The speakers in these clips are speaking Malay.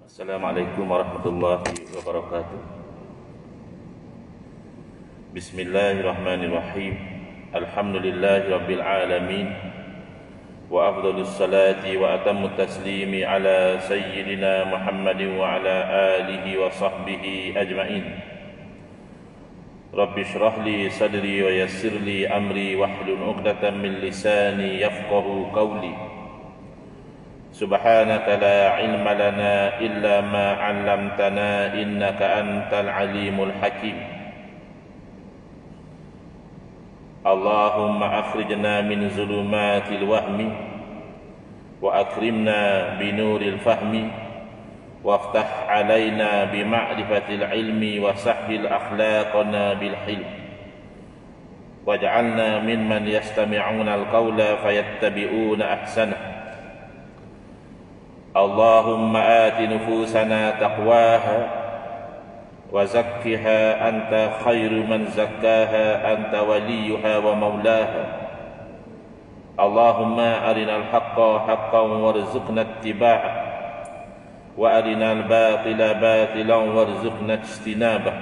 Assalamualaikum warahmatullahi wabarakatuh. Bismillahirrahmanirrahim. Alhamdulillahi rabbil alamin. Wa afdhalus salati wa atammut taslimi ala sayyidina Muhammadin wa ala alihi wa sahbihi ajma'in. Rabbi shrah li sadri wa yassir li amri wahlul 'uqdatam min lisani yafqahu qawli. Subhanaka la ilma lana illa ma 'allamtana innaka antal alimul hakim. Allahumma akhrijna min zulumatil wahmi wa akrimna binuril fahmi waftah alaina bima'rifatil ilmi wa sahhil akhlaqana bil hilm waj'alna mimman yastami'una al-qawla fayattabi'una ahsanah. Allahumma ati nufusana taqwaha wa zakkiha anta khairu man zakkaha anta waliyuha wa maulaha. Allahumma arinal haqqa haqqan warzuqna ittiba'ah wa arinal batila batilan warzuqna ijtinabah.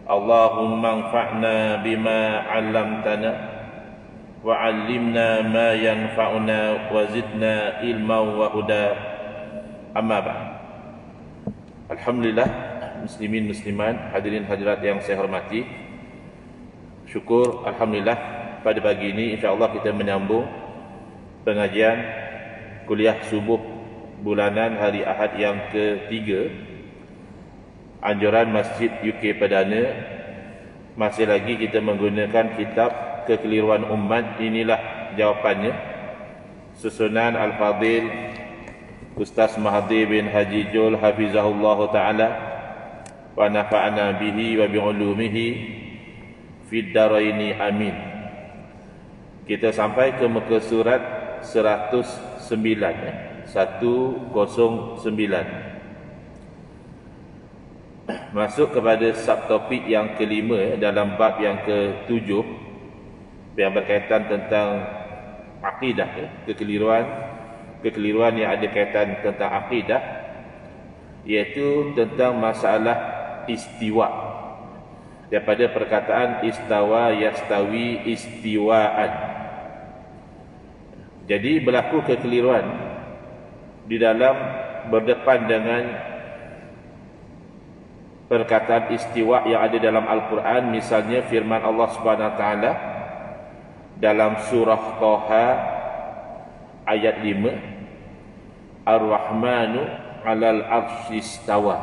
Allahumma anfa'na bima 'allamtana wa 'allimna ma yanfa'una wa zidna ilman wa huda. Amma ba'd. Alhamdulillah, muslimin muslimat, hadirin hadirat yang saya hormati. Syukur alhamdulillah pada pagi ini insya-Allah kita menyambung pengajian kuliah subuh bulanan hari Ahad yang ketiga anjuran Masjid UK Perdana. Masih lagi kita menggunakan kitab Kekeliruan Umat. Inilah jawapannya, susunan Al-Fadhil Ustaz Mahathir bin Haji Jul hafizahullah ta'ala wa nafa'ana bihi wa bi'ulumihi fid daraini amin. Kita sampai ke muka surat 109 masuk kepada subtopik yang kelima dalam bab yang ke-7 yang berkaitan tentang akidah, kekeliruan yang ada kaitan tentang akidah, iaitu tentang masalah istiwa, daripada perkataan istawa yastawi istiwaan. Jadi berlaku kekeliruan di dalam berdepan dengan perkataan istiwa yang ada dalam Al-Quran. Misalnya firman Allah Subhanahu Wa Taala dalam surah Taha ayat 5, Ar-Rahmanu 'alal 'arsy istawa.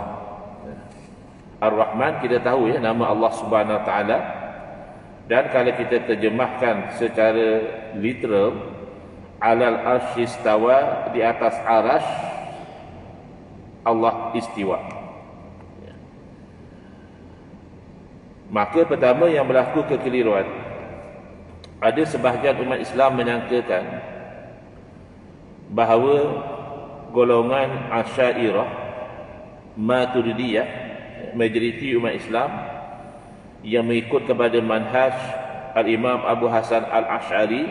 Ar-Rahman kita tahu ya, nama Allah Subhanahu Wa Taala, dan kalau kita terjemahkan secara literal, 'alal 'arsy istawa, di atas arasy Allah istiwa. Maka pertama yang berlaku kekeliruan, ada sebahagian umat Islam menyangkakan bahawa golongan Asy'ariyah, Maturidiyah, majoriti umat Islam yang mengikut kepada manhaj Al-Imam Abu Hasan Al-Asy'ari,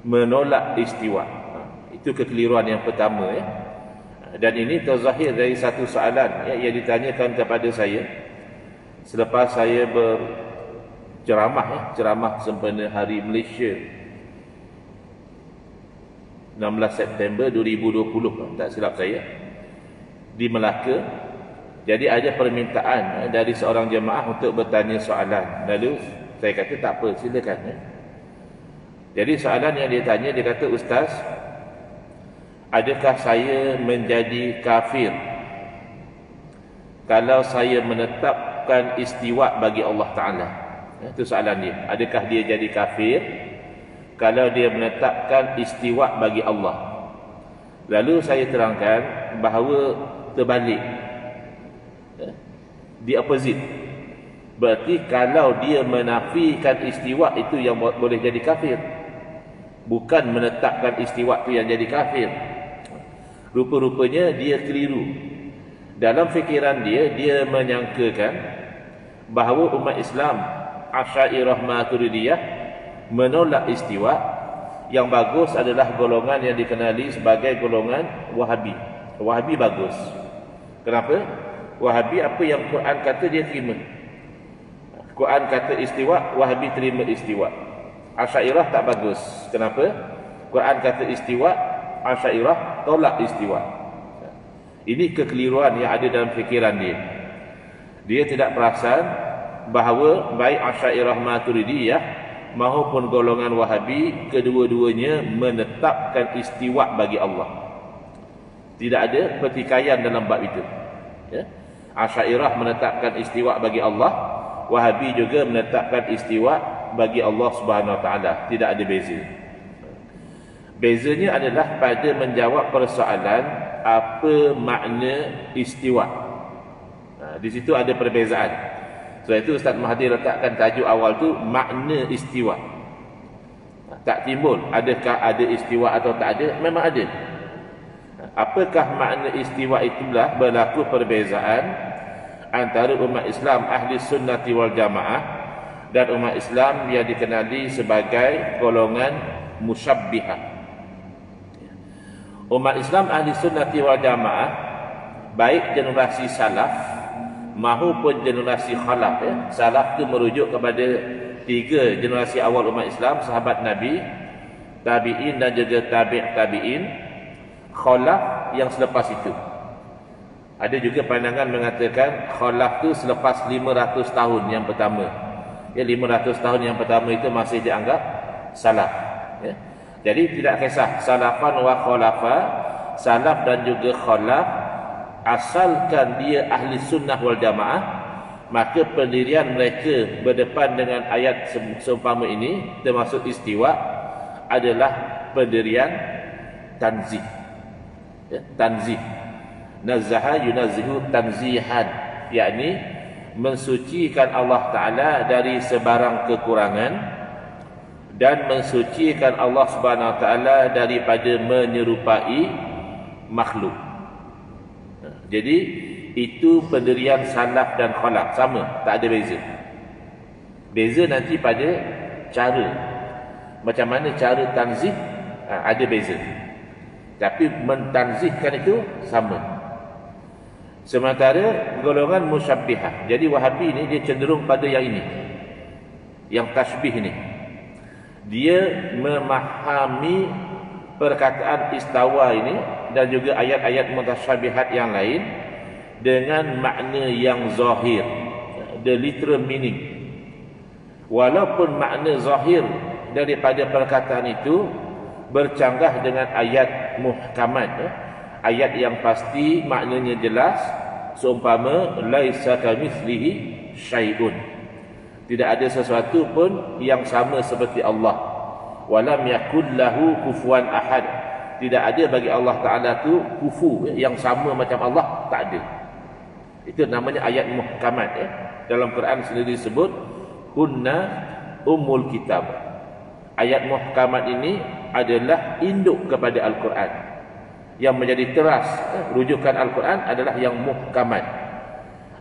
menolak istiwa. Itu kekeliruan yang pertama ya. Dan ini terzahir dari satu soalan ya, yang ditanyakan kepada saya selepas saya ceramah sempena Hari Malaysia 16 September 2020, tak silap saya, di Melaka. Jadi ada permintaan dari seorang jemaah untuk bertanya soalan. Lalu saya kata tak apa, silakan ya. Jadi soalan yang dia tanya, dia kata, Ustaz, adakah saya menjadi kafir kalau saya menetapkan istiwa bagi Allah Ta'ala? Itu soalan dia. Adakah dia jadi kafir kalau dia menetapkan istiwa bagi Allah? Lalu saya terangkan bahawa terbalik, di opposite. Berarti kalau dia menafikan istiwa, itu yang boleh jadi kafir, bukan menetapkan istiwa itu yang jadi kafir. Rupa-rupanya dia keliru. Dalam fikiran dia menyangkakan bahawa umat Islam Asy'ariyah Maturidiyah menolak istiwa. Yang bagus adalah golongan yang dikenali sebagai golongan Wahabi. Wahabi bagus. Kenapa? Wahabi apa yang Quran kata dia terima. Quran kata istiwa, Wahabi terima istiwa. Asy'ariyah tak bagus. Kenapa? Quran kata istiwa, Asy'ariyah tolak istiwa. Ini kekeliruan yang ada dalam fikiran dia. Dia tidak perasan bahawa baik Asy'ariyah Maturidiyah maupun golongan Wahabi, kedua-duanya menetapkan istiwa bagi Allah. Tidak ada pertikaian dalam bab itu. Ya. Asy'ariyah menetapkan istiwa bagi Allah, Wahabi juga menetapkan istiwa bagi Allah Subhanahu Wa Taala. Tidak ada beza. Bezanya adalah pada menjawab persoalan apa makna istiwa. Di situ ada perbezaan. Sebab itu Ustaz Mahathir letakkan tajuk awal tu makna istiwa. Tak timbul adakah ada istiwa atau tak ada, memang ada. Apakah makna istiwa, itulah berlaku perbezaan antara umat Islam ahli sunnati wal jamaah dan umat Islam yang dikenali sebagai golongan musyabbihah. Umat Islam ahli sunnati wal jamaah, baik generasi salaf maupun generasi khalaf, ya. Salaf itu merujuk kepada 3 generasi awal umat Islam, sahabat Nabi, tabi'in dan juga tabi'in. Khalaf yang selepas itu. Ada juga pandangan mengatakan khalaf itu selepas 500 tahun yang pertama. Ya, 500 tahun yang pertama itu masih dianggap salaf. Ya. Jadi tidak kisah salafan wa khalafa, salaf dan juga khalaf, asalkan dia ahli sunnah wal jamaah, maka pendirian mereka berdepan dengan ayat seumpama ini termasuk istiwa adalah pendirian tanzih. Ya, tanzih. Nazaha yunazzihu tanzihan, yakni mensucikan Allah Ta'ala dari sebarang kekurangan dan mensucikan Allah Subhanahu Wa Ta'ala daripada menyerupai makhluk. Jadi itu pendirian salaf dan khalaf, sama, tak ada beza. Beza nanti pada cara, macam mana cara tanzih, ada beza. Tapi mentanzihkan itu sama. Sementara golongan musyabbihah, jadi Wahabi ni dia cenderung pada yang ini, yang tasbih ni. Dia memahami perkataan istawa ini dan juga ayat-ayat mutasyabihat yang lain dengan makna yang zahir, the literal meaning. Walaupun makna zahir daripada perkataan itu bercanggah dengan ayat muhkamat, ayat yang pasti maknanya jelas, seumpama laisa kamitslihi syai'un, tidak ada sesuatu pun yang sama seperti Allah, walam yakul lahu kufuwan ahad, tidak ada bagi Allah Ta'ala tu kufu, yang sama macam Allah, tak ada. Itu namanya ayat muhkamat. Dalam Quran sendiri disebut hunna ummul kitab. Ayat muhkamat ini adalah induk kepada Al-Quran. Yang menjadi teras rujukan Al-Quran adalah yang muhkamat.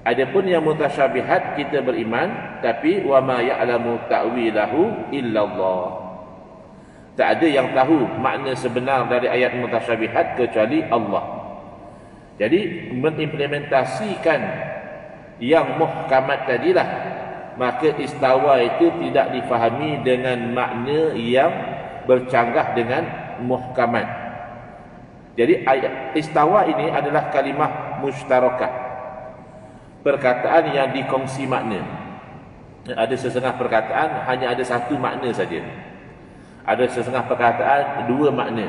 Adapun yang mutasyabihat kita beriman, tapi wa ma ya'lamu ta'wilahu illallah. Tak ada yang tahu makna sebenar dari ayat mutasyabihat kecuali Allah. Jadi mengimplementasikan yang muhkamat tadilah, maka istawa itu tidak difahami dengan makna yang bercanggah dengan muhkamat. Jadi ayat istawa ini adalah kalimah mushtarakah, perkataan yang dikongsi makna. Ada sesetengah perkataan hanya ada satu makna saja. Ada sesetengah perkataan 2 makna.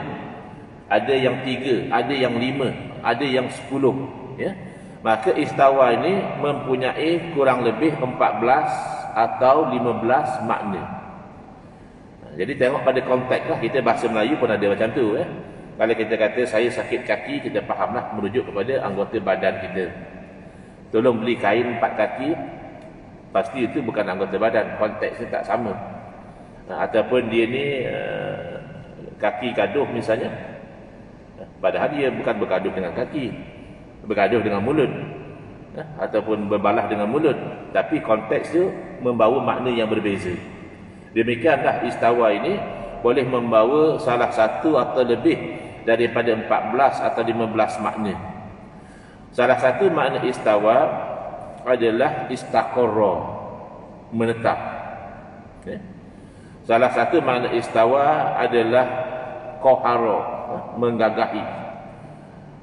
Ada yang 3, ada yang 5, ada yang 10, ya. Maka istawa ini mempunyai kurang lebih 14 atau 15 makna. Jadi tengok pada konteks lah. Kita bahasa Melayu pun ada macam tu, ya. Kalau kita kata saya sakit kaki, kita fahamlah merujuk kepada anggota badan kita. Tolong beli kain 4 kaki, pasti itu bukan anggota badan, konteksnya tak sama. Ataupun dia ni kaki gaduh misalnya, padahal dia bukan bergaduh dengan kaki, bergaduh dengan mulut, ataupun berbalah dengan mulut, tapi konteks itu membawa makna yang berbeza. Demikianlah istawa ini boleh membawa salah satu atau lebih daripada 14 atau 15 makna. Salah satu makna istawa adalah istaqarra, menetap. Salah satu makna istawa adalah qahara, menggagahi.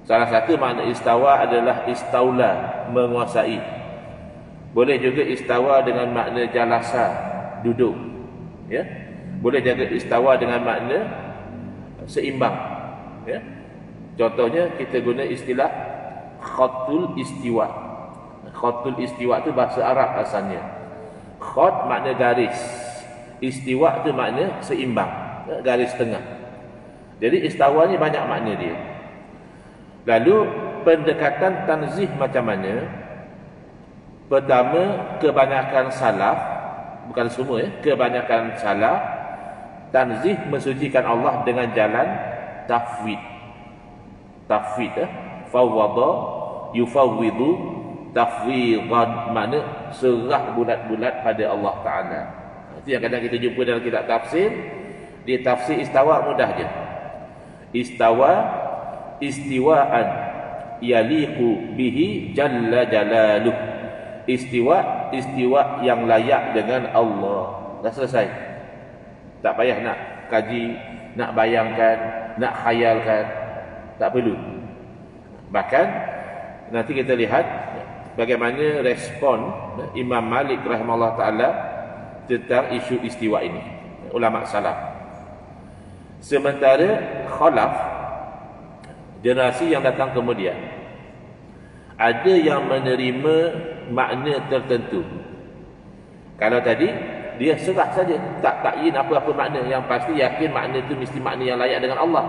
Salah satu makna istawa adalah istaula, menguasai. Boleh juga istawa dengan makna jalasa, duduk. Ya. Boleh juga istawa dengan makna seimbang. Ya. Contohnya kita guna istilah khatul istiwa. Khatul istiwa itu bahasa Arab asalnya. Khat makna garis, istiwa itu makna seimbang, garis tengah. Jadi istawa ni banyak makna dia. Lalu pendekatan tanzih macam mana? Pertama, kebanyakan salaf, bukan semua ya, kebanyakan salaf tanzih mensucikan Allah dengan jalan tafwid. Tafwid fawwada yufawwidu tafwidan, makna serah bulat-bulat pada Allah Taala. Itu yang kadang kita jumpa dalam kitab tafsir. Dia tafsir istawa mudah je. Istawa istiwaan yaliqu bihi jalla jalaluh. Istiwa yang layak dengan Allah. Dah selesai. Tak payah nak kaji, nak bayangkan, nak khayalkan. Tak perlu. Bahkan nanti kita lihat bagaimana respon Imam Malik rahimahullah taala tentang isu istiwa ini, ulama salaf. Sementara khalaf, generasi yang datang kemudian, ada yang menerima makna tertentu. Kalau tadi dia serah saja, tak takyin apa-apa makna, yang pasti yakin makna itu mesti makna yang layak dengan Allah.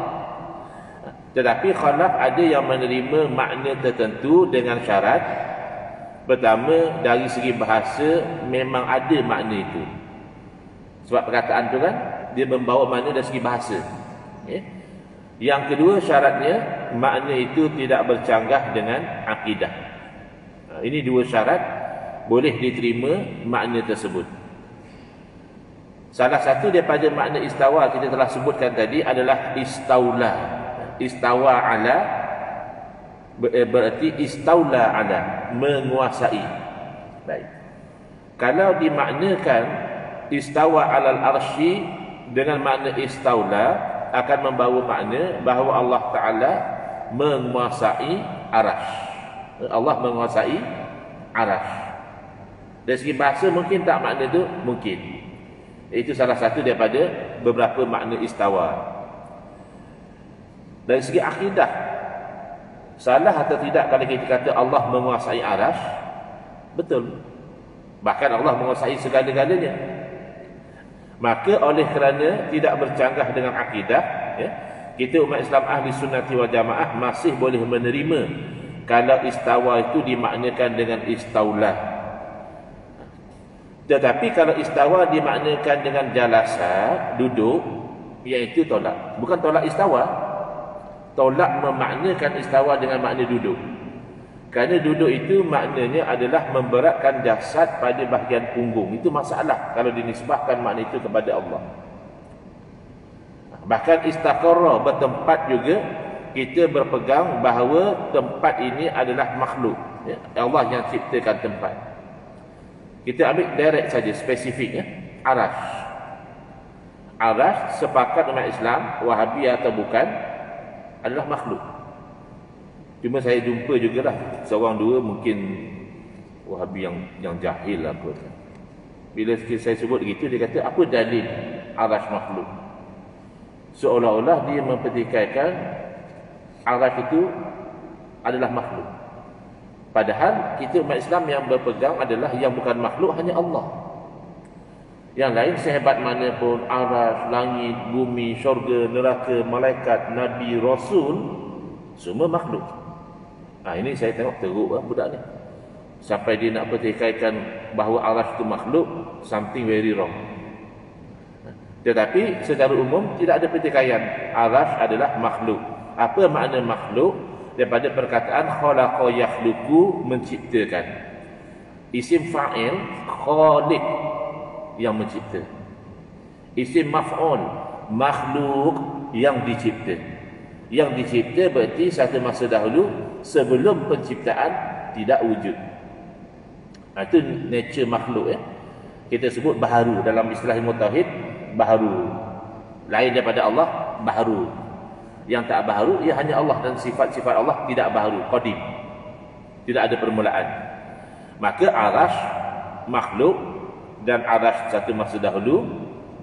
Tetapi khalaf ada yang menerima makna tertentu dengan syarat. Pertama, dari segi bahasa memang ada makna itu. Sebab perkataan itu kan dia membawa makna dari segi bahasa. Yang kedua, syaratnya makna itu tidak bercanggah dengan akidah. Ini dua syarat boleh diterima makna tersebut. Salah satu daripada makna istawa kita telah sebutkan tadi adalah istaula. Istawa ala berarti istaula ala, menguasai. Baik. Kalau dimaknakan istawa alal arsy dengan makna istaula, akan membawa makna bahawa Allah Ta'ala menguasai arasy. Allah menguasai arasy. Dari segi bahasa mungkin tak makna itu? Mungkin. Itu salah satu daripada beberapa makna istawa. Dari segi akidah, salah atau tidak kalau kita kata Allah menguasai arasy? Betul. Bahkan Allah menguasai segala-galanya. Maka oleh kerana tidak bercanggah dengan akidah, ya, kita umat Islam ahli sunnati wal jamaah masih boleh menerima kalau istawa itu dimaknakan dengan istaula. Tetapi kalau istawa dimaknakan dengan jalasa, duduk, iaitu tolak. Bukan tolak istawa. Tolak memaknakan istawa dengan makna duduk. Kerana duduk itu maknanya adalah memberatkan jasad pada bahagian punggung. Itu masalah kalau dinisbahkan makna itu kepada Allah. Bahkan istaqarra, bertempat juga, kita berpegang bahawa tempat ini adalah makhluk. Ya, Allah yang ciptakan tempat. Kita ambil direct saja, spesifik, ya. Arasy. Arasy sepakat umat Islam, Wahabi atau bukan, adalah makhluk. Cuma saya jumpa jugalah seorang dua mungkin Wahabi yang jahil lah kot. Bila saya sebut begitu, dia kata apa dalil arasy makhluk? Seolah-olah dia mempertikaikan arasy itu adalah makhluk. Padahal kita umat Islam yang berpegang adalah yang bukan makhluk hanya Allah. Yang lain sehebat mana pun, arasy, langit, bumi, syurga, neraka, malaikat, nabi, rasul, semua makhluk. Ini saya tengok teruk budak ni. Sampai dia nak pertikaikan bahawa arasy itu makhluk, something very wrong. Tetapi secara umum tidak ada pertikaian. Arasy adalah makhluk. Apa makna makhluk? Daripada perkataan khalaqa yakhluqu, menciptakan. Isim fa'il, khaliq, yang mencipta. Isim maf'ul, makhluk, yang dicipta. Yang dicipta berarti satu masa dahulu sebelum penciptaan tidak wujud. Itu nature makhluk ya. Kita sebut baharu dalam istilah ilmu tauhid, baharu. Lain daripada Allah, baharu. Yang tak baharu ia hanya Allah, dan sifat-sifat Allah tidak baharu, qadim. Tidak ada permulaan. Maka arash makhluk dan arash satu masa dahulu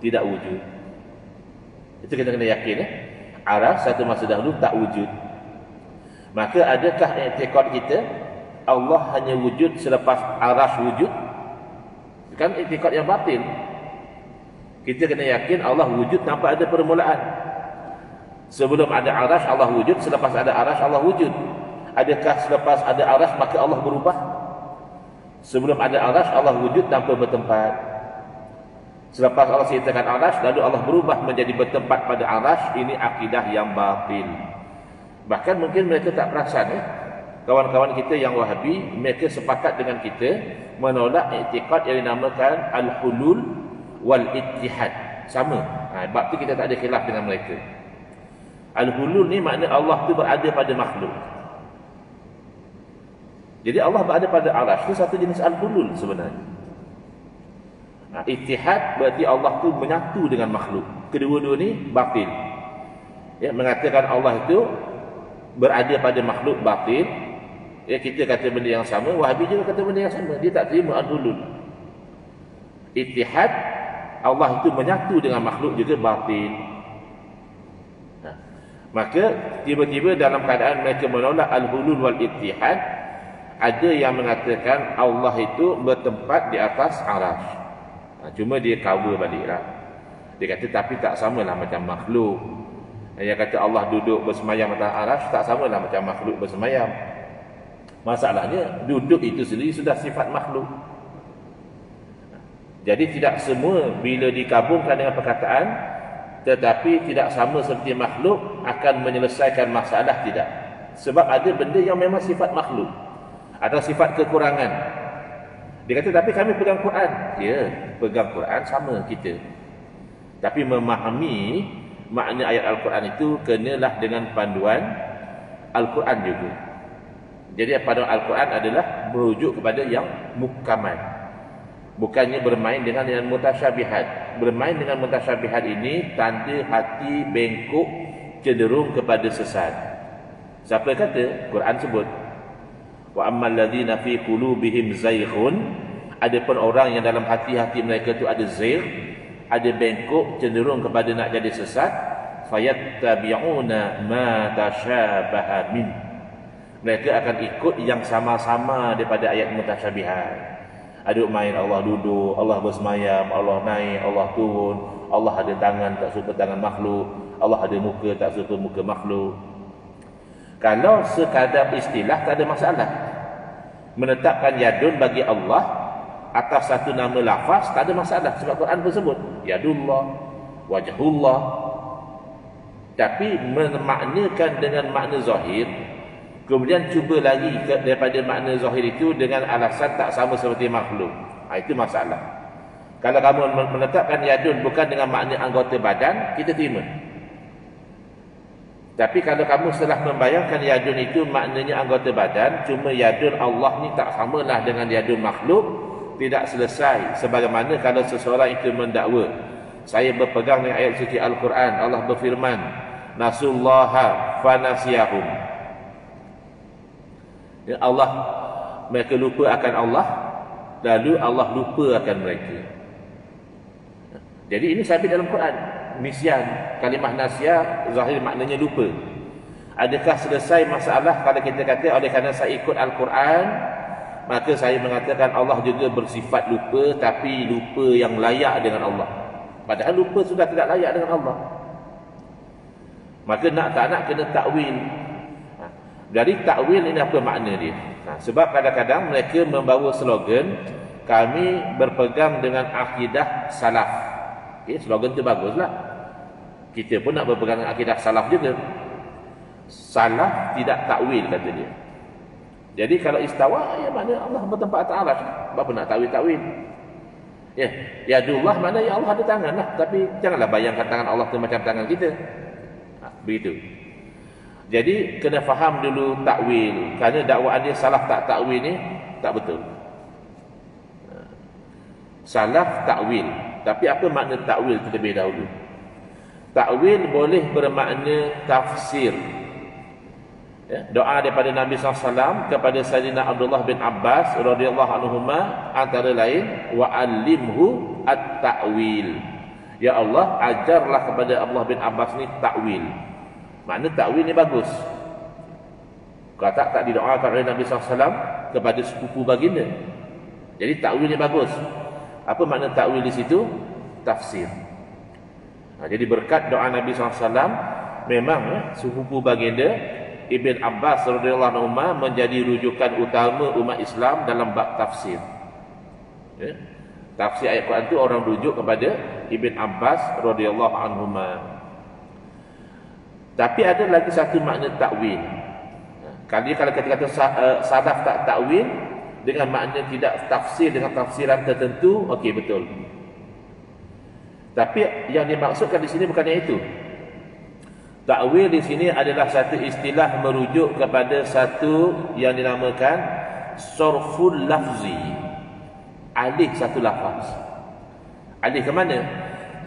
tidak wujud. Itu kita kena yakin ya. Arash satu masa dahulu tak wujud. Maka adakah i'tiqad kita Allah hanya wujud selepas arash wujud? Kan i'tiqad yang batil. Kita kena yakin Allah wujud tanpa ada permulaan. Sebelum ada arash Allah wujud, selepas ada arash Allah wujud. Adakah selepas ada arash maka Allah berubah? Sebelum ada arash Allah wujud tanpa bertempat. Selepas Allah ciptakan arash lalu Allah berubah menjadi bertempat pada arash, ini akidah yang batil. Bahkan mungkin mereka tak perasan ya. Kawan-kawan kita yang Wahabi, mereka sepakat dengan kita menolak i'tiqad yang dinamakan al-hulul wal ittihad. Sama. Sebab tu kita tak ada khilaf dengan mereka. Al-hulul ni makna Allah tu berada pada makhluk. Jadi Allah berada pada arash tu satu jenis al-hulul sebenarnya. Ittihad berarti Allah tu menyatu dengan makhluk. Kedua-dua ni batil. Ya, mengatakan Allah itu berada pada makhluk batil. Ya, kita kata benda yang sama, Wahabi juga kata benda yang sama. Dia tak terima al-hulul. Ittihad, Allah itu menyatu dengan makhluk juga batil. Maka tiba-tiba dalam keadaan mereka menolak al-hulul wal ittihad, ada yang mengatakan Allah itu bertempat di atas arash. Cuma dia cover baliklah. Dia kata tapi tak samalah macam makhluk. Dia kata Allah duduk bersemayam atas arash, tak samalah macam makhluk bersemayam. Masalahnya duduk itu sendiri sudah sifat makhluk. Jadi tidak semua bila dikabungkan dengan perkataan tetapi tidak sama seperti makhluk akan menyelesaikan masalah, tidak. Sebab ada benda yang memang sifat makhluk, ada sifat kekurangan. Dia kata tapi kami pegang Quran. Ya, pegang Quran sama kita. Tapi memahami makna ayat Al-Quran itu kenalah dengan panduan Al-Quran juga. Jadi panduan Al-Quran adalah merujuk kepada yang muhkamat. Bukannya bermain dengan yang mutasyabihat. Bermain dengan mutasyabihat ini tanda hati bengkok, cenderung kepada sesat. Siapa kata? Quran sebut. Wa ammal ladzina fi qulubihim zayghun, adapun orang yang dalam hati-hati mereka itu ada zaigh, ada bengkok, cenderung kepada nak jadi sesat, fayattabi'una ma tasyabaha min, mereka akan ikut yang sama-sama daripada ayat mutasyabihat. Aduk main Allah duduk, Allah bersemayam, Allah naik, Allah turun, Allah ada tangan tak serupa tangan makhluk, Allah ada muka tak serupa muka makhluk. Kalau sekadar istilah tak ada masalah. Menetapkan yadun bagi Allah atas satu nama lafaz tak ada masalah, sebab Quran pun sebut yadullah, wajhullah. Tapi memaknakan dengan makna zahir, kemudian cuba lagi daripada makna zahir itu dengan alasan tak sama seperti makhluk. Itu masalah. Kalau kamu menetapkan yadun bukan dengan makna anggota badan, kita terima. Tapi kalau kamu setelah membayangkan yadun itu maknanya anggota badan, cuma yadun Allah ni tak samalah dengan yadun makhluk, tidak selesai. Sebagaimana kalau seseorang itu mendakwa, saya berpegang dengan ayat suci Al-Quran, Allah berfirman, nasullaha fanasiyahum. Ya Allah, mereka lupa akan Allah, lalu Allah lupa akan mereka. Jadi ini sabit dalam Quran. Nisyan, kalimah nasyah zahir maknanya lupa. Adakah selesai masalah kalau kita kata oleh kerana saya ikut Al-Quran maka saya mengatakan Allah juga bersifat lupa, tapi lupa yang layak dengan Allah, padahal lupa sudah tidak layak dengan Allah. Maka nak tak nak kena takwil. Dari takwil ini apa makna dia? Sebab kadang-kadang mereka membawa slogan kami berpegang dengan akidah salaf. Slogan tu baguslah. Kita pun nak berpegang dengan akidah salaf juga. Salaf tidak takwil kata dia. Jadi kalau istawa, ya mana Allah bertempat atas arash. Apa nak takwil-takwil? Ya, yadullah mana ya Allah ada tangan lah. Tapi janganlah bayangkan tangan Allah tu macam tangan kita. Begitu. Jadi kena faham dulu takwil. Kerana dakwaan dia salah tak takwil ni tak betul. Salah takwil. Tapi apa makna takwil terlebih dahulu? Takwil boleh bermakna tafsir. Ya, doa daripada Nabi SAW kepada Sayyidina Abdullah bin Abbas radhiyallahu anhuma antara lain wa alimhu at-ta'wil. Ya Allah, ajarlah kepada Abdullah bin Abbas ni takwil. Makna takwil ni bagus. Kalau tak didoakan oleh Nabi SAW kepada sepupu baginda. Jadi takwil ni bagus. Apa makna takwil di situ? Tafsir. Jadi berkat doa Nabi SAW memang sepupu baginda Ibn Abbas radhiyallahu anhu menjadi rujukan utama umat Islam dalam bab tafsir. Ya. Tafsir ayat Quran itu orang rujuk kepada Ibn Abbas radhiyallahu anhu. Tapi ada lagi satu makna takwil. Kalau kita kata sadaf tak takwil dengan makna tidak tafsir dengan tafsiran tertentu, okey betul. Tapi yang dimaksudkan di sini bukannya itu. Takwil di sini adalah satu istilah merujuk kepada satu yang dinamakan sarful lafzi. Alih satu lafaz. Alih ke mana?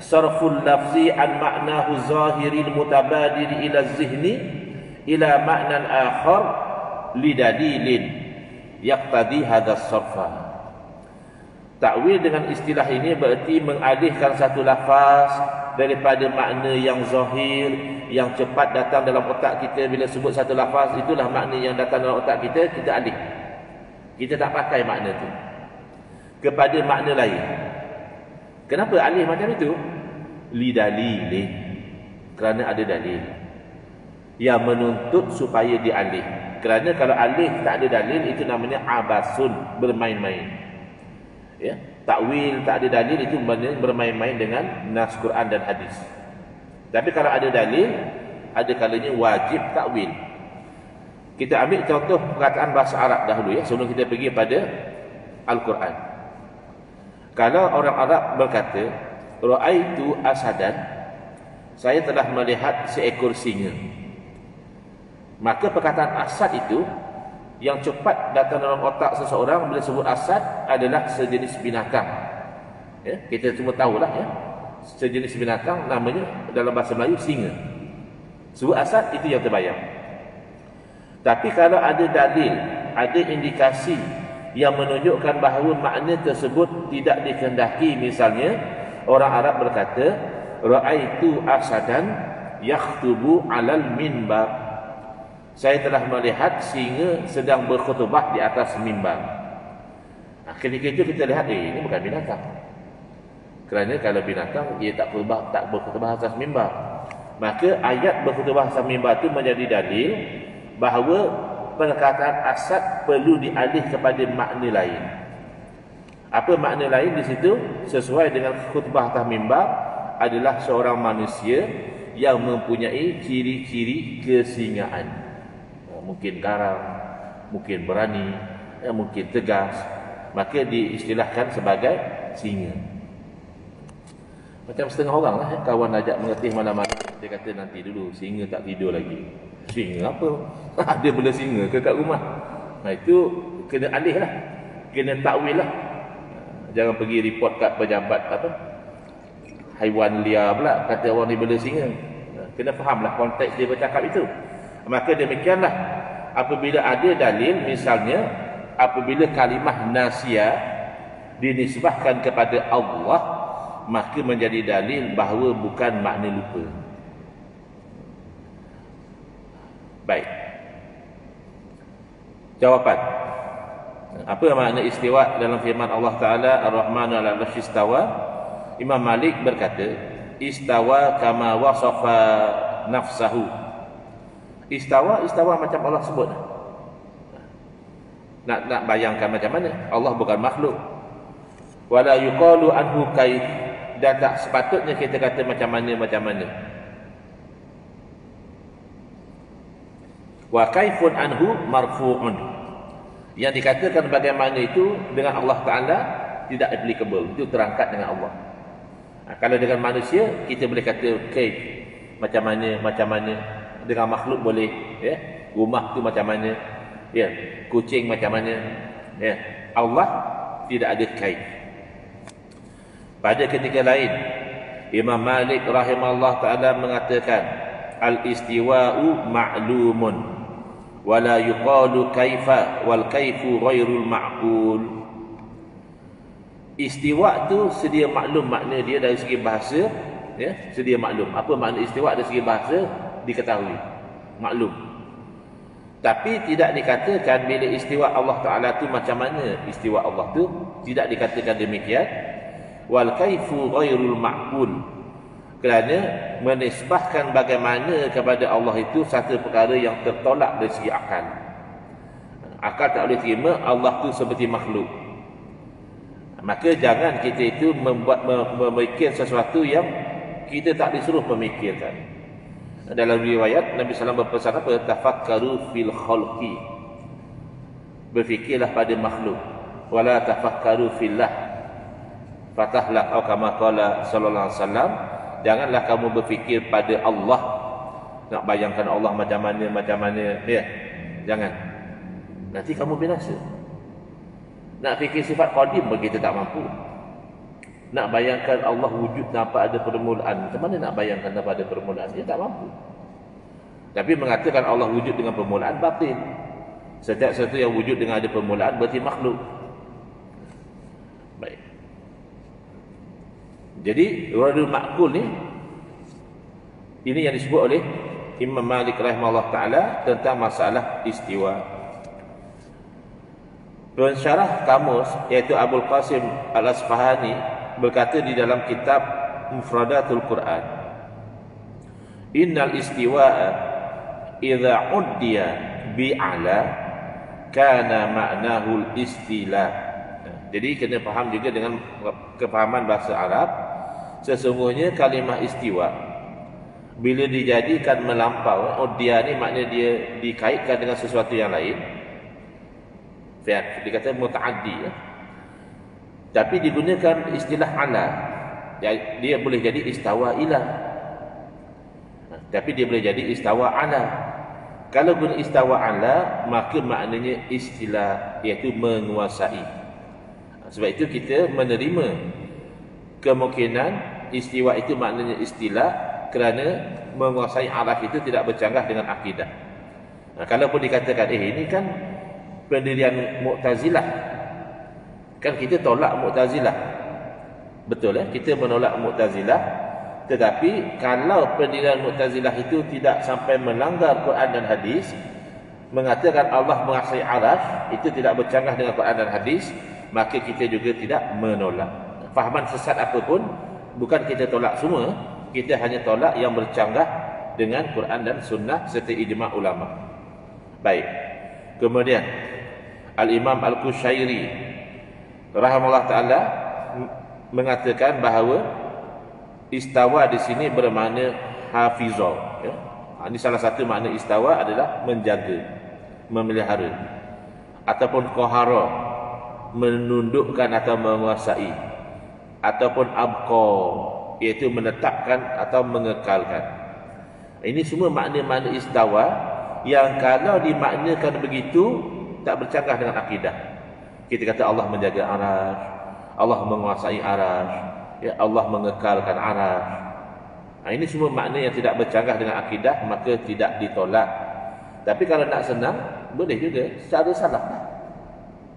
Sarful lafzi an ma'nahu zahiril mutabadir ila zihni ila ma'nan akhar lidadilin yaqtadi hadha sarfa. Takwil dengan istilah ini berarti mengalihkan satu lafaz daripada makna yang zahir, yang cepat datang dalam otak kita. Bila sebut satu lafaz, itulah makna yang datang dalam otak kita, kita alih. Kita tak pakai makna itu kepada makna lain. Kenapa alih macam itu? Lidalilin. Kerana ada dalil yang menuntut supaya dialih. Kerana kalau alih tak ada dalil, itu namanya abasun, bermain-main. Ya, takwil tak ada dalil itu bermain-main dengan nas Quran dan hadis. Tapi kalau ada dalil, ada kalanya wajib takwil. Kita ambil contoh perkataan bahasa Arab dahulu ya, sebelum kita pergi pada Al-Quran. Kalau orang Arab berkata, ra'aitu asadan, saya telah melihat seekor singa. Maka perkataan asad itu yang cepat datang dalam otak seseorang bila sebut asad adalah sejenis binatang. Ya, kita semua tahulah ya. Sejenis binatang namanya dalam bahasa Melayu singa. Sebut asad itu yang terbayang. Tapi kalau ada dalil, ada indikasi yang menunjukkan bahawa makna tersebut tidak dikehendaki, misalnya orang Arab berkata ra'aitu asadan yakhtubu 'alal minbar. Saya telah melihat singa sedang berkhutbah di atas mimbar. Ketika itu kita lihat, ini bukan binatang. Kerana kalau binatang, dia tak berkhutbah atas mimbar. Maka ayat berkhutbah atas mimbar itu menjadi dalil bahawa perkataan asad perlu dialih kepada makna lain. Apa makna lain di situ? Sesuai dengan khutbah atas mimbar adalah seorang manusia yang mempunyai ciri-ciri kesingaan. Mungkin garang, mungkin berani, mungkin tegas, maka diistilahkan sebagai singa. Macam setengah orang lah, kawan ajak mengetih malam-malam, dia kata nanti dulu, singa tak tidur lagi. Singa apa? Ada benda singa ke kat rumah? Nah itu kena alih lah, kena takwil lah. Jangan pergi report kat pejabat apa haiwan liar pula, kata orang ni benda singa. Kena fahamlah konteks dia bercakap itu. Maka demikianlah, apabila ada dalil, misalnya apabila kalimah nasia dinisbahkan kepada Allah, maka menjadi dalil bahawa bukan makna lupa. Baik. Jawapan. Apa makna istiwa dalam firman Allah Ta'ala Ar-Rahman 'alal 'arsy istawa? Imam Malik berkata, istawa kama wasafa nafsahu. Istawa macam Allah sebut. Nak bayangkan macam mana? Allah bukan makhluk. Wala yuqalu anhu kaif. Dan tak sepatutnya kita kata macam mana. Wa kaifun anhu marfu'un. Yang dikatakan bagaimana itu dengan Allah Ta'ala tidak applicable. Itu terangkat dengan Allah. Kalau dengan manusia kita boleh kata kaif, macam mana. Dengan makhluk boleh, ya. Rumah tu macam mana, ya. Kucing macam mana, ya. Allah tidak ada kaif. Pada ketika lain, Imam Malik rahimahullah ta'ala mengatakan, al-istiwa'u ma'lumun wa la yuqalu kaifa wal kaifu ghairul ma'qul. Istiwa tu sedia maklum makna dia dari segi bahasa, ya, sedia maklum. Apa makna istiwa dari segi bahasa diketahui, maklum. Tapi tidak dikatakan bila istiwa Allah Ta'ala tu macam mana istiwa Allah tu, tidak dikatakan demikian. Wal kaifu ghairul ma'qul, kerana menisbahkan bagaimana kepada Allah itu satu perkara yang tertolak dari segi akal. Akal tak boleh terima Allah tu seperti makhluk. Maka jangan kita itu memikir sesuatu yang kita tak disuruh memikirkan. Dalam riwayat Nabi SAW berpesan apa? Tafakkaru fil khalqi, berfikirlah pada makhluk. Wala tafakkaru fillah fatahlah, atau kama qala sallallahu alaihi wasallam, janganlah kamu berfikir pada Allah, nak bayangkan Allah macam mana, ya. Jangan, nanti kamu binasa. Nak fikir sifat qadim pun kita tak mampu. Nak bayangkan Allah wujud tanpa ada permulaan, macam mana nak bayangkan tanpa ada permulaan? Dia tak mampu. Tapi mengatakan Allah wujud dengan permulaan, batil. Setiap sesuatu yang wujud dengan ada permulaan berarti makhluk. Baik. Jadi ghairul ma'qul ni, ini yang disebut oleh Imam Malik rahimahullah ta'ala tentang masalah istiwa. Pensyarah kamus iaitu Abul Qasim Al-Asfahani berkata di dalam kitab Mufradatul Quran, innal istiwa'a idza uddiya bi'ala kana ma'nahu al-istila. Jadi kena faham juga dengan kefahaman bahasa Arab. Sesungguhnya kalimah istiwa bila dijadikan melampau, uddiya ni maknanya dia dikaitkan dengan sesuatu yang lain. Dikata muta'addi, ya. Tapi digunakan istilah ala, dia boleh jadi istawa ila, tapi dia boleh jadi istawa ala. Kalau guna istawa ala, maka maknanya istilah, iaitu menguasai. Sebab itu kita menerima kemungkinan istiwa itu maknanya istilah, kerana menguasai arah itu tidak bercanggah dengan akidah. Kalaupun dikatakan ini kan pendirian Mu'tazilah, kan kita tolak Mu'tazilah, betul, ya? Kita menolak Mu'tazilah. Tetapi kalau pendirian Mu'tazilah itu tidak sampai melanggar Quran dan hadis, mengatakan Allah menguasai arasy, itu tidak bercanggah dengan Quran dan hadis, maka kita juga tidak menolak. Fahaman sesat apapun, bukan kita tolak semua, kita hanya tolak yang bercanggah dengan Quran dan Sunnah serta ijma' ulama. Baik. Kemudian Al-Imam Al-Qushairi rahimahullah ta'ala mengatakan bahawa istawa di sini bermakna hafizah, ya. Ini salah satu makna istawa adalah menjaga, memelihara, ataupun qahara, menundukkan atau menguasai, ataupun abqa, iaitu menetapkan atau mengekalkan. Ini semua makna-makna istawa yang kalau dimaknakan begitu tak bercanggah dengan akidah. Kita kata Allah menjaga arasy, Allah menguasai arasy, ya, Allah mengekalkan arasy. Ini semua makna yang tidak bercanggah dengan akidah, maka tidak ditolak. Tapi kalau nak senang, boleh juga secara salah.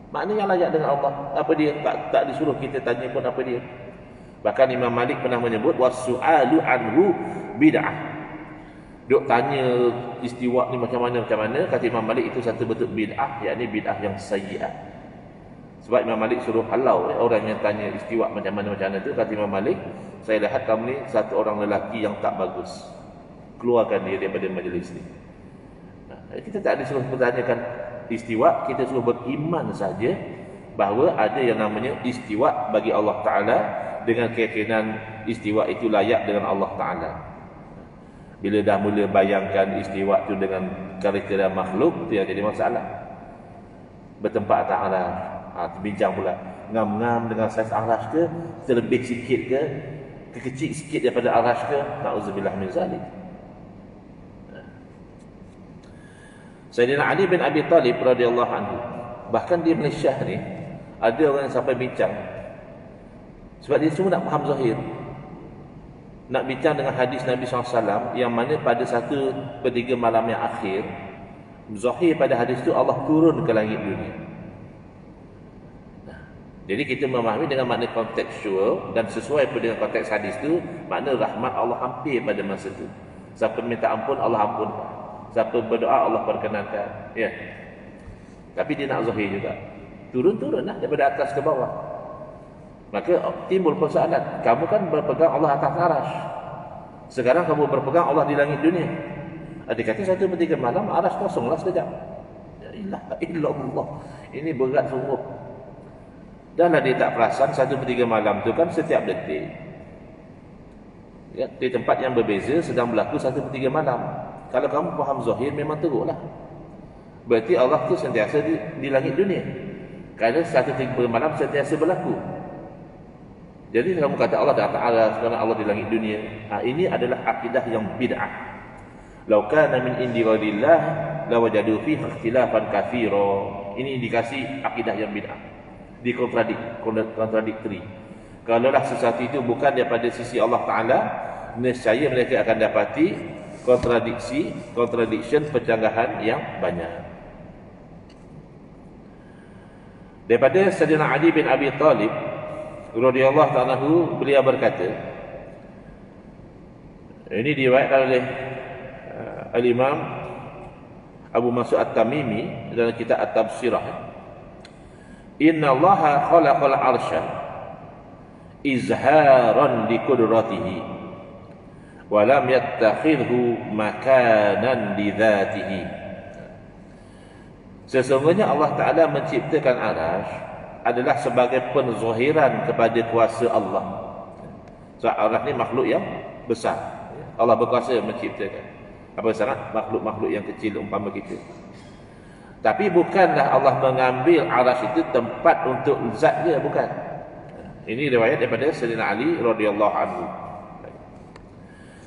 Makna yang layak dengan Allah. Apa dia? Tak disuruh kita tanya pun apa dia. Bahkan Imam Malik pernah menyebut wasu'alu anhu bid'ah. Duk tanya istiwa ni macam mana, kata Imam Malik itu satu bentuk bid'ah, yakni bid'ah yang sayyi'ah. Sebab Imam Malik suruh halau orang yang tanya istiwa macam mana tu. Kata Imam Malik, saya lihat kamu ni satu orang lelaki yang tak bagus, keluarkan dia daripada majlis ni. Kita tak disuruh bertanyakan istiwa, kita suruh beriman saja bahawa ada yang namanya istiwa bagi Allah Ta'ala, dengan keyakinan istiwa itu layak dengan Allah Ta'ala. Bila dah mula bayangkan istiwa itu dengan kriteria makhluk, itu yang jadi masalah. Bertempat atas arasy, terbincang pula, ngam-ngam dengan saiz arasy ke, terlebih sikit ke, kekecil sikit daripada arasy ke, na'udzubillah min zalik. Sayyidina Ali bin Abi Talib radhiyallahu anhu, bahkan di Malaysia ni ada orang yang sampai bincang, sebab dia semua nak faham zahir, nak bincang dengan hadis Nabi SAW yang mana pada 1/3 malam yang akhir, zahir pada hadis itu Allah turun ke langit dunia. Jadi kita memahami dengan makna kontekstual dan sesuai dengan konteks hadis itu, makna rahmat Allah hampir pada masa itu. Siapa minta ampun, Allah ampunkan. Siapa berdoa, Allah perkenankan. Ya. Tapi dia nak zahir juga. Turun-turunlah daripada atas ke bawah. Maka timbul persoalan. Kamu kan berpegang Allah atas arasy. Sekarang kamu berpegang Allah di langit dunia. Ada kata 1/3 malam arasy kosonglah sekejap. Ya ilaha illallah. Ini berat sungguh. Dan dia tak perasan 1/3 malam tu kan setiap detik. Ya, di tempat yang berbeza sedang berlaku 1/3 malam. Kalau kamu faham zahir memang teruklah. Berarti Allah tu sentiasa di langit dunia. Kerana 1/3 malam sentiasa berlaku. Jadi kamu kata Allah dah ta'ala, sekarang Allah di langit dunia. Ini adalah akidah yang bid'ah. Lau kana min indi ghairillah lawajadu fihi ikhtilafan katsira. Ini indikasi akidah yang bid'ah. Kontradiktori. Kalaulah sesuatu itu bukan daripada sisi Allah Ta'ala, nescaya mereka akan dapati contradiction, pencanggahan yang banyak. Daripada Sayyidina Ali bin Abi Talib radhiyallahu ta'ala anhu, beliau berkata, ini diriwayatkan oleh Al-Imam Abu Mas'ud At-Tamimi dalam kitab At-Tabsirah. Inna Allaha khalaqal arsha izharan li qudratihi wa lam yattakhidhu makanan li dhatihi. Sesungguhnya Allah Ta'ala menciptakan arasy adalah sebagai penzahiran kepada kuasa Allah. Sebab arasy ni makhluk yang besar. Allah berkuasa menciptakan. Apa sangat makhluk-makhluk yang kecil umpama kita. Tapi bukanlah Allah mengambil arasy itu tempat untuk zat dia, bukan. Ini riwayat daripada Sayyidina Ali radhiyallahu anhu.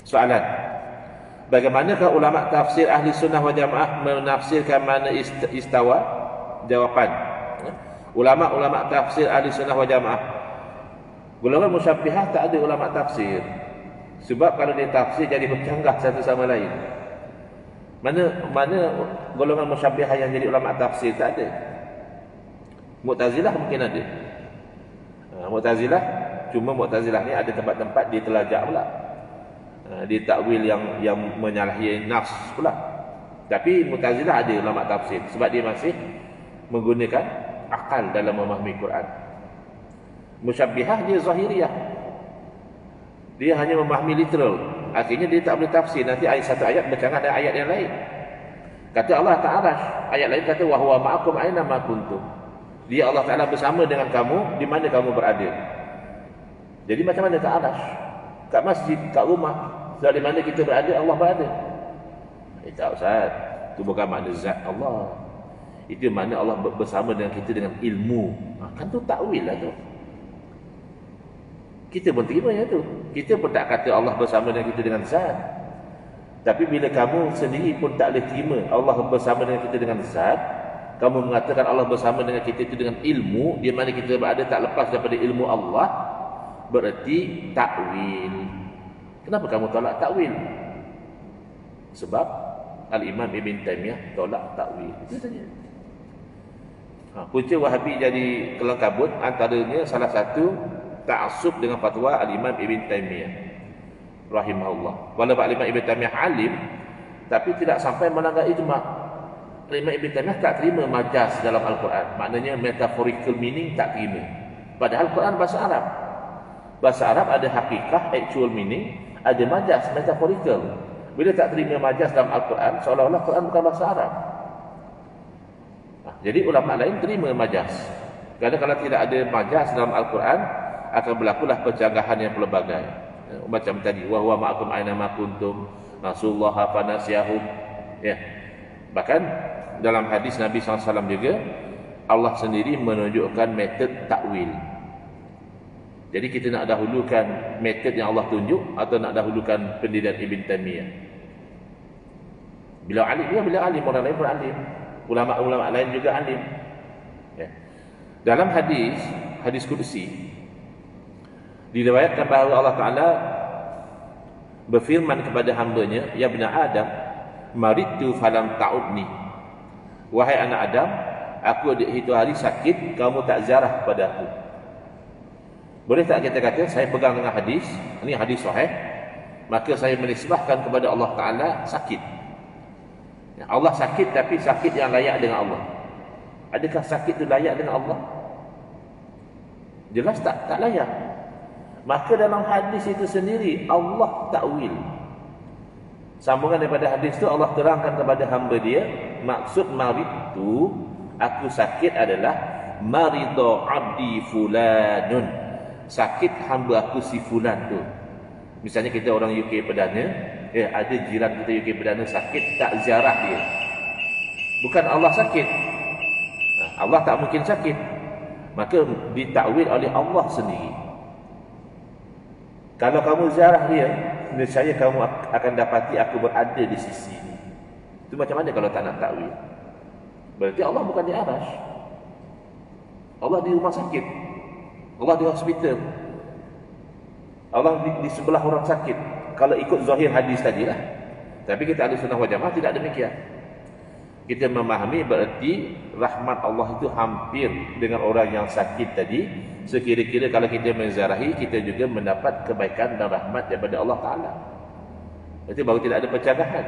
Soalan, bagaimanakah ulama tafsir ahli sunnah wal jamaah menafsirkan makna istawa? Jawapan, ulama-ulama tafsir ahli sunnah wal jamaah, golongan musyabbihah tak ada ulama tafsir. Sebab kalau dia tafsir jadi bercanggah satu sama lain. Mana golongan musyabbihah yang jadi ulama tafsir? Tak ada. Mu'tazilah mungkin ada. Mu'tazilah, cuma Mu'tazilah ni ada tempat-tempat dia telajak pula. Dia takwil yang menyalahi nafs pula. Tapi Mu'tazilah ada ulama tafsir sebab dia masih menggunakan akal dalam memahami Quran. Musyabbihah dia zahiriyah. Dia hanya memahami literal. Akhirnya dia tak boleh tafsir. Nanti satu ayat bercanggah dengan ayat yang lain. Kata Allah Ta'ala, ayat lain kata wa huwa ma'akum aina ma kuntum. Dia Allah Ta'ala bersama dengan kamu di mana kamu berada. Jadi macam mana kat arasy? Kat masjid, kat rumah, di mana kita berada Allah berada. Tak Ustaz, itu bukan makna zat Allah. Itu makna Allah bersama dengan kita dengan ilmu. Kan tu takwil lah tu. Kita pun terima yang tu. Kita pun tak kata Allah bersama dengan kita dengan zat. Tapi bila kamu sendiri pun tak boleh terima Allah bersama dengan kita dengan zat, kamu mengatakan Allah bersama dengan kita itu dengan ilmu, di mana kita berada tak lepas daripada ilmu Allah, berarti takwil. Kenapa kamu tolak takwil? Sebab Al-Imam Ibn Taymiyah tolak takwil. Itu saja. Punca Wahabi jadi kelang kabut, antaranya salah satu ta'assub dengan fatwa Al-Imam Ibn Taymiyah rahimahullah. Walaupun Al-Imam Ibn Taymiyah alim, tapi tidak sampai melanggar ijma'. Al-Imam Ibn Taymiyah tak terima majaz dalam Al-Quran. Maknanya metaphorical meaning tak terima. Padahal Quran bahasa Arab. Bahasa Arab ada hakikah, actual meaning, ada majaz, metaphorical. Bila tak terima majaz dalam Al-Quran, seolah-olah Quran bukan bahasa Arab. Jadi ulama lain terima majaz. Kerana kalau tidak ada majaz dalam Al-Quran, akan berlakulah pencanggahan yang pelbagai. Macam tadi, wa huwa ma'akum aina ma kuntum, nasullaha fa nasyahum. Ya. Bahkan dalam hadis Nabi SAW juga, Allah sendiri menunjukkan metod takwil. Jadi kita nak dahulukan metod yang Allah tunjuk atau nak dahulukan pendirian Ibn Taymiyah? Beliau alim, ya beliau alim, orang lain pun alim. Ulama-ulama lain juga alim. Ya. Dalam hadis qudsi diriwayatkan bahawa Allah Ta'ala berfirman kepada hambanya, ya bani Adam, maridtu falam ta'udni. Wahai anak Adam, aku di itu hari sakit, kamu tak ziarah kepada aku. Boleh tak kita kata, saya pegang dengan hadis, ini hadis sahih, maka saya menisbahkan kepada Allah Ta'ala sakit. Allah sakit, tapi sakit yang layak dengan Allah. Adakah sakit itu layak dengan Allah? Jelas tak layak. Maka dalam hadis itu sendiri Allah takwil. Sambungan daripada hadis itu Allah terangkan kepada hamba dia, maksud marid itu, aku sakit adalah marido abdi fulanun, sakit hamba aku si fulan tu. Misalnya kita orang UK Perdana, ada jiran kita UK Perdana sakit, tak ziarah dia. Bukan Allah sakit, Allah tak mungkin sakit, maka ditakwil oleh Allah sendiri. Kalau kamu ziarah dia, nescaya kamu akan dapati aku berada di sisi ini. Itu macam mana kalau tak nak takwil? Berarti Allah bukan di arasy, Allah di rumah sakit, Allah di hospital, Allah di sebelah orang sakit. Kalau ikut zahir hadis tadi lah. Tapi kita ahli sunnah wal jamaah tidak demikian. Kita memahami berarti rahmat Allah itu hampir dengan orang yang sakit tadi. Sekira-kira kalau kita menziarahi, kita juga mendapat kebaikan dan rahmat daripada Allah Ta'ala. Itu baru tidak ada pencegahan.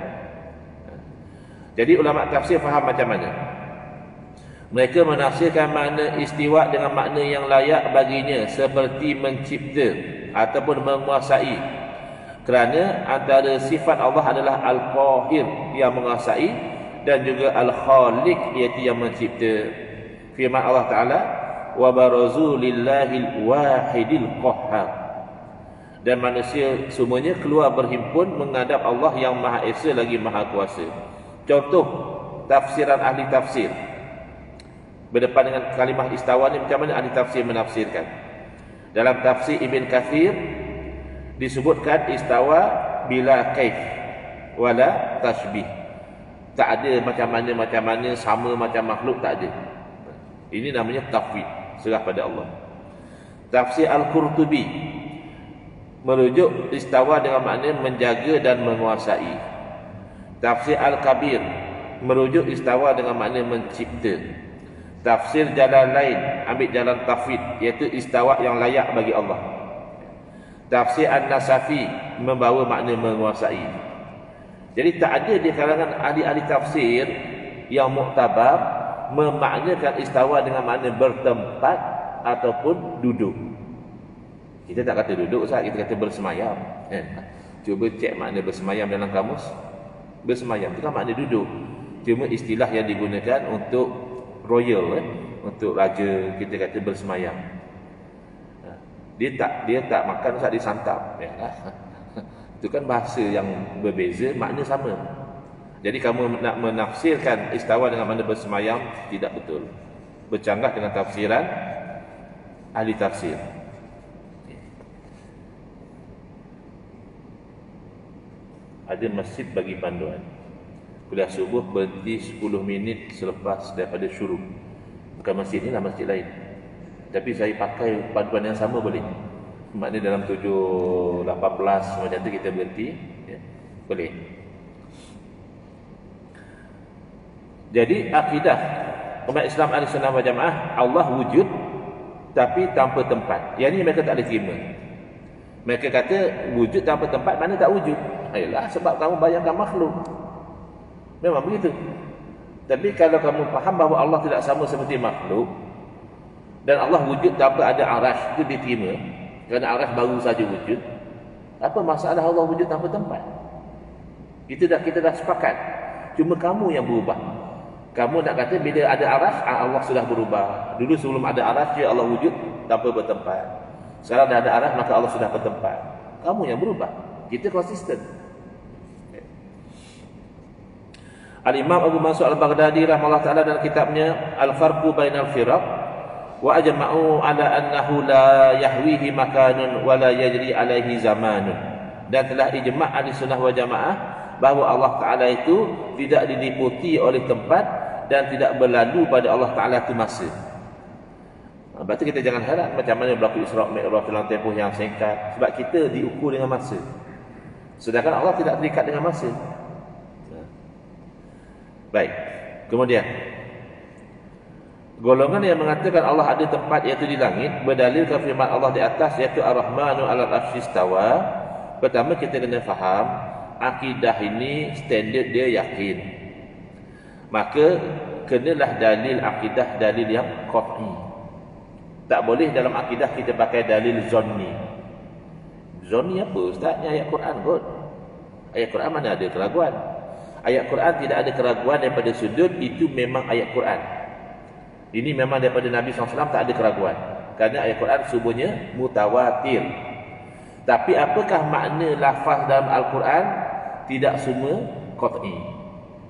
Jadi ulama tafsir faham macam mana? Mereka menafsirkan makna istiwa dengan makna yang layak baginya, seperti mencipta ataupun menguasai. Kerana antara sifat Allah adalah Al-Qahir, yang menguasai, dan juga Al-Khaliq, iaitu yang mencipta. Firman Allah Ta'ala, wa barazu lillahil wahidil qahhar, dan manusia semuanya keluar berhimpun menghadap Allah yang Maha Esa lagi Maha Kuasa. Contoh tafsiran ahli tafsir berdepan dengan kalimah istawa ni, macam mana ahli tafsir menafsirkan? Dalam tafsir Ibn Kathir disebutkan istawa bila kaif wala tashbih. Tak ada macam mana sama macam makhluk, tak ada. Ini namanya tafwid, serah pada Allah. Tafsir Al-Qurtubi merujuk istawa dengan makna menjaga dan menguasai. Tafsir Al-Kabir merujuk istawa dengan makna mencipta. Tafsir jalan lain ambil jalan tafwid, iaitu istawa yang layak bagi Allah. Tafsir An-Nasafi membawa makna menguasai. Jadi tak ada di kalangan ahli-ahli tafsir yang muktabar memaknakan istawa dengan makna bertempat ataupun duduk. Kita tak kata duduk, Ustaz, kita kata bersemayam. Cuba cek makna bersemayam dalam kamus. Bersemayam itu kan makna duduk. Cuma istilah yang digunakan untuk royal, untuk raja, kita kata bersemayam. Dia tak makan, Ustaz, dia santap. Itu kan bahasa yang berbeza, makna sama. Jadi kamu nak menafsirkan istawa dengan makna bersemayam, tidak betul. Bercanggah dengan tafsiran ahli tafsir. Ada masjid bagi panduan. Kuliah subuh berhenti 10 minit selepas daripada syuruk. Bukan masjid ni lah, masjid lain. Tapi saya pakai panduan yang sama boleh? Maknanya dalam 7.18 macam tu kita berhenti, ya, boleh. Jadi akidah umat Islam Ahlussunnah wal Jamaah, Allah wujud tapi tanpa tempat. Yang ni mereka tak boleh terima. Mereka kata wujud tanpa tempat, mana tak wujud? Ayolah, sebab kamu bayangkan makhluk. Memang begitu. Tapi kalau kamu faham bahawa Allah tidak sama seperti makhluk, dan Allah wujud tanpa ada arash, itu diterima. Kerana arash baru saja wujud. Apa masalah Allah wujud tanpa tempat? Kita dah sepakat. Cuma kamu yang berubah. Kamu nak kata bila ada arash, Allah sudah berubah. Dulu sebelum ada arash, Allah wujud tanpa bertempat. Sekarang dah ada arash, maka Allah sudah bertempat. Kamu yang berubah. Kita konsisten. Al-Imam Abu Mansur Al-Baghdadi rahimahullah ta'ala dalam kitabnya Al-Farqu Bainal Firaq, wa ajma'u ala annahu la yahwihi makanun wa la yajri alaihi zamanun, dan telah ijma' ahli sunnah wal jamaah bahawa Allah Ta'ala itu tidak diliputi oleh tempat dan tidak berlalu pada Allah Ta'ala itu masa. Sebab tu kita jangan harap macam mana berlaku Isra' Mi'raj dalam tempoh yang singkat, sebab kita diukur dengan masa, sedangkan Allah tidak terikat dengan masa. Baik, kemudian golongan yang mengatakan Allah ada tempat iaitu di langit berdalilkan firman Allah di atas iaitu Ar-Rahmanu 'alal 'arsy istawa. Pertama kita kena faham akidah ini standard dia yakin. Maka kenalah dalil akidah dalil yang qat'i. Tak boleh dalam akidah kita pakai dalil zonni. Zonni apa ustaz? Ni ayat Quran kot. Ayat Quran mana ada keraguan? Ayat Quran tidak ada keraguan daripada sudut itu memang ayat Quran. Ini memang daripada Nabi SAW tak ada keraguan. Kerana ayat Quran semuanya mutawatir. Tapi apakah makna lafaz dalam Al-Quran? Tidak semua qat'i.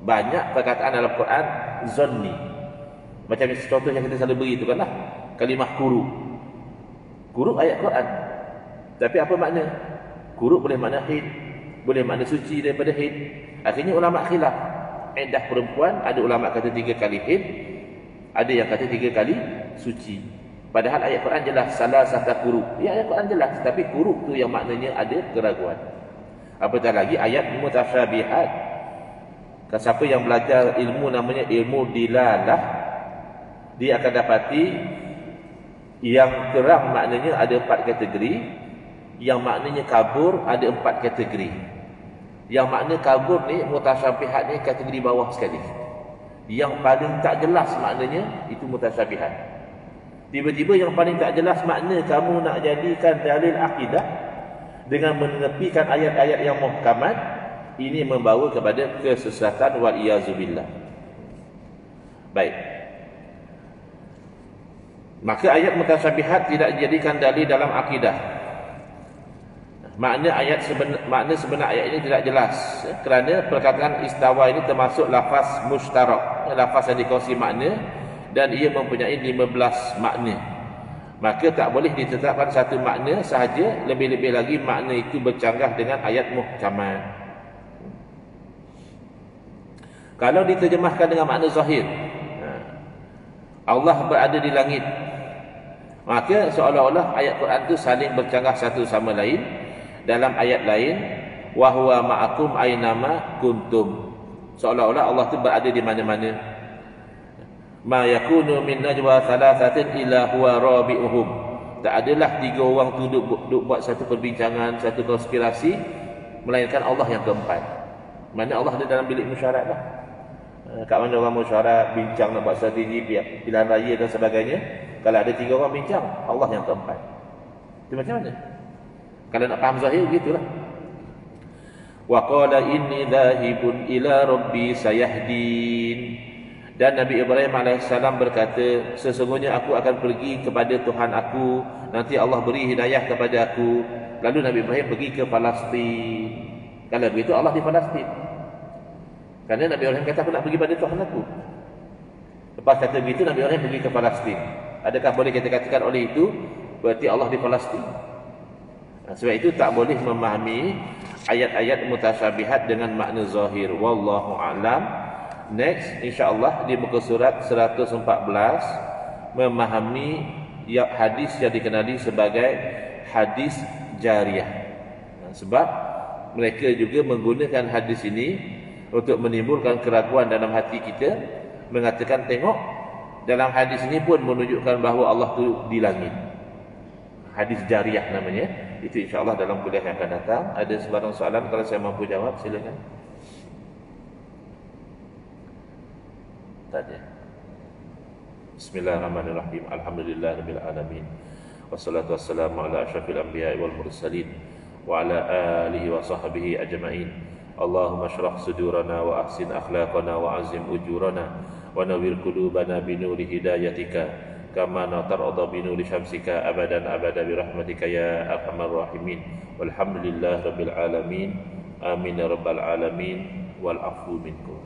Banyak perkataan dalam Quran zonni. Macam contoh yang kita selalu beri itu kan lah, kalimah kuruk. Kuruk ayat Quran. Tapi apa makna? Kuruk boleh makna haid, boleh makna suci daripada haid. Akhirnya ulama khilaf. Iddah perempuan, ada ulama kata 3 kali haid, ada yang kata 3 kali suci. Padahal ayat Quran jelas salah satu kuruk. Ya, ayat Quran jelas, tapi kuruk tu yang maknanya ada keraguan. Apatah lagi ayat mutasyabihat. Siapa yang belajar ilmu namanya ilmu dilalah, dia akan dapati yang terang maknanya ada 4 kategori, yang maknanya kabur ada 4 kategori. Yang makna kabur ni mutasyabihat ni kategori bawah sekali. Yang paling tak jelas maknanya itu mutasyabihat. Tiba-tiba yang paling tak jelas makna kamu nak jadikan dalil akidah dengan menepikan ayat-ayat yang muhkamat, ini membawa kepada kesesatan wal iyazubillah. Baik. Maka ayat mutasyabihat tidak dijadikan dalil dalam akidah. Makna sebenar ayat ini tidak jelas, kerana perkataan istawa ini termasuk lafaz mushtarak, lafaz yang dikongsi makna, dan ia mempunyai 15 makna. Maka tak boleh ditetapkan satu makna sahaja, lebih-lebih lagi makna itu bercanggah dengan ayat muhkamat. Kalau diterjemahkan dengan makna zahir, Allah berada di langit, maka seolah-olah ayat Quran itu saling bercanggah satu sama lain. Dalam ayat lain, wa huwa ma'akum aynama kuntum, seolah-olah Allah itu berada di mana-mana. Ma yakunu min najwa thalathatin illa huwa rabi'uhum. Tak adalah 3 orang tu duduk buat satu perbincangan, satu konspirasi, melainkan Allah yang keempat. Mana Allah ada dalam bilik musyarat lah. Kat mana orang musyarat bincang nak buat strategi pilihan raya dan sebagainya, kalau ada 3 orang bincang, Allah yang keempat. Itu macam mana? Kalau nak faham zahir begitulah. Wa qala inni dhahibun ila rabbi sayahdin. Dan Nabi Ibrahim AS berkata, sesungguhnya aku akan pergi kepada Tuhan aku, nanti Allah beri hidayah kepada aku. Lalu Nabi Ibrahim pergi ke Palestin. Kalau begitu Allah di Palestin. Kerana Nabi Ibrahim kata aku nak pergi pada Tuhan aku. Lepas kata begitu Nabi Ibrahim pergi ke Palestin. Adakah boleh kita katakan oleh itu berarti Allah di Palestin? Sebab itu tak boleh memahami ayat-ayat mutasyabihat dengan makna zahir. Wallahu a'lam. Next, insya-Allah di muka surat 114, memahami hadis yang dikenali sebagai hadis jariyah. Sebab mereka juga menggunakan hadis ini untuk menimbulkan keraguan dalam hati kita, mengatakan tengok dalam hadis ini pun menunjukkan bahawa Allah tu di langit. Hadis jariyah namanya. Itu insya-Allah dalam kuliah yang akan datang. Ada sebarang soalan, kalau saya mampu jawab silakan. Tanya. Bismillahirrahmanirrahim. Alhamdulillahirabbil alamin. Wassalatu wassalamu ala asyrafil anbiya'i wal mursalin wa ala alihi wa sahbihi ajma'in. Allahumma shrah sudurana wa ahsin akhlaqana wa azim ujurana wa nawwir qulubana bi nuri hidayatika kama natarada bi nuri syamsika abadan abada bi rahmatika ya arhamar rahimin. Walhamdulillahirabbil alamin. Amin ya rabbal alamin wal afu minkum.